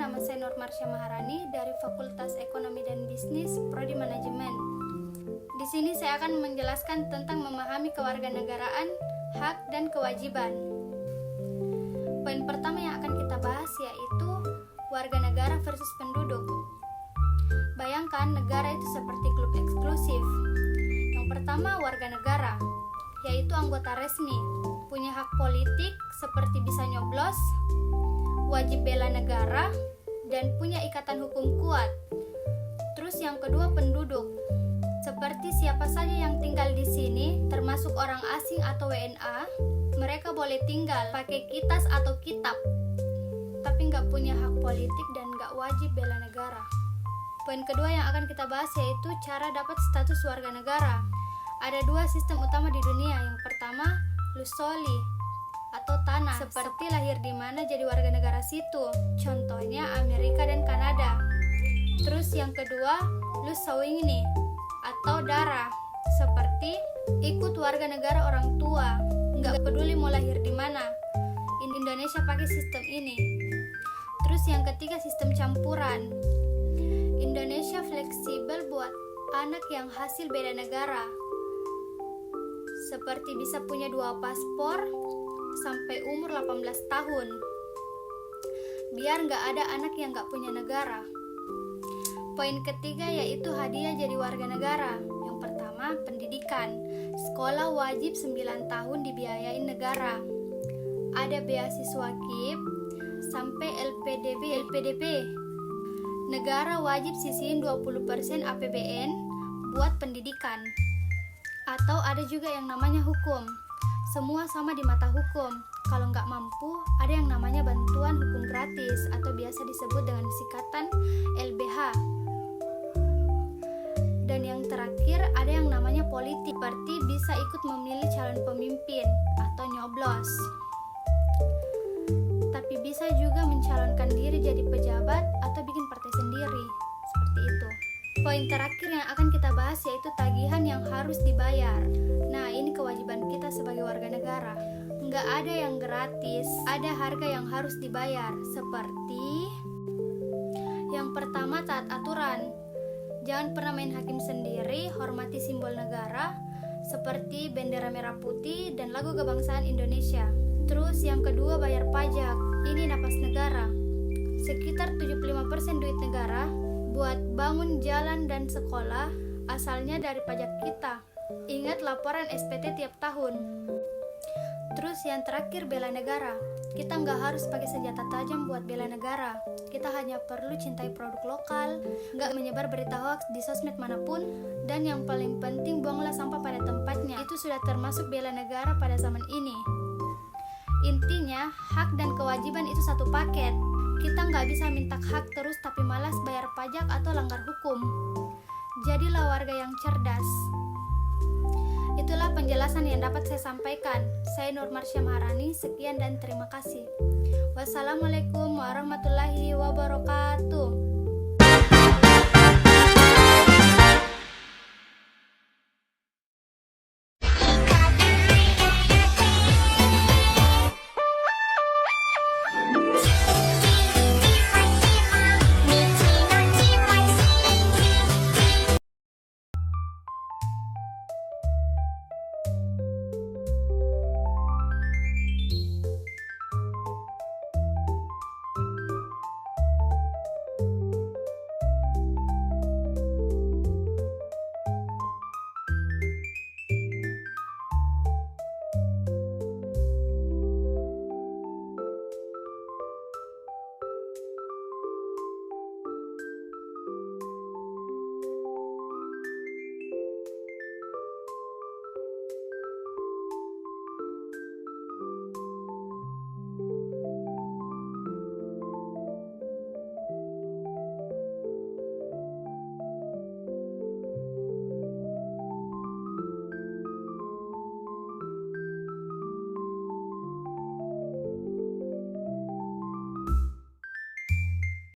nama saya Nur Marsha Maharani dari Fakultas Ekonomi dan Bisnis, Prodi Manajemen. Di sini saya akan menjelaskan tentang memahami kewarganegaraan, hak dan kewajiban. Poin pertama yang akan kita bahas yaitu warga negara versus penduduk. Bayangkan negara itu seperti klub eksklusif. Yang pertama warga negara, yaitu anggota resmi, punya hak politik seperti bisa nyoblos, wajib bela negara, dan punya ikatan hukum kuat. Terus yang kedua penduduk, seperti siapa saja yang tinggal di sini, termasuk orang asing atau WNA, mereka boleh tinggal pakai kitas atau kitab, tapi nggak punya hak politik dan nggak wajib bela negara. Poin kedua yang akan kita bahas yaitu cara dapat status warga negara. Ada dua sistem utama di dunia. Yang pertama, ius soli atau tanah, seperti lahir di mana jadi warga negara situ. Contohnya Amerika dan Kanada. Terus yang kedua, ius sanguinis atau darah, seperti ikut warga negara orang tua, nggak peduli mau lahir di mana. Indonesia pakai sistem ini. Terus yang ketiga, sistem campuran. Indonesia fleksibel buat anak yang hasil beda negara, seperti bisa punya 2 paspor sampai umur 18 tahun, biar nggak ada anak yang nggak punya negara. Poin ketiga yaitu hadiah jadi warga negara. Yang pertama, pendidikan. Sekolah wajib 9 tahun dibiayain negara. Ada beasiswa KIP sampai LPDP. Negara wajib sisihin 20% APBN buat pendidikan. Atau ada juga yang namanya hukum. Semua sama di mata hukum. Kalau nggak mampu, ada yang namanya bantuan hukum gratis atau biasa disebut dengan singkatan LBH. Dan yang terakhir ada yang namanya politik, seperti bisa ikut memilih calon pemimpin atau nyoblos. Tapi bisa juga mencalonkan diri jadi pejabat atau bikin partai sendiri, seperti itu. Poin terakhir yang akan kita bahas yaitu tagihan yang harus dibayar. Nah, ini kewajiban kita sebagai warga negara. Nggak ada yang gratis, ada harga yang harus dibayar. Seperti yang pertama, taat aturan. Jangan pernah main hakim sendiri, hormati simbol negara seperti bendera merah putih dan lagu kebangsaan Indonesia. Terus yang kedua, bayar pajak. Ini napas negara. Sekitar 75% duit negara buat bangun jalan dan sekolah asalnya dari pajak kita. Ingat laporan SPT tiap tahun. Terus yang terakhir, bela negara. Kita nggak harus pakai senjata tajam buat bela negara. Kita hanya perlu cintai produk lokal, nggak menyebar berita hoax di sosmed manapun, dan yang paling penting, buanglah sampah pada tempatnya. Itu sudah termasuk bela negara pada zaman ini. Intinya, hak dan kewajiban itu satu paket. Kita nggak bisa minta hak terus tapi malas bayar pajak atau langgar hukum. Jadilah warga yang cerdas. Itulah penjelasan yang dapat saya sampaikan. Saya Nur Marsha Maharani, sekian dan terima kasih. Wassalamualaikum warahmatullahi wabarakatuh.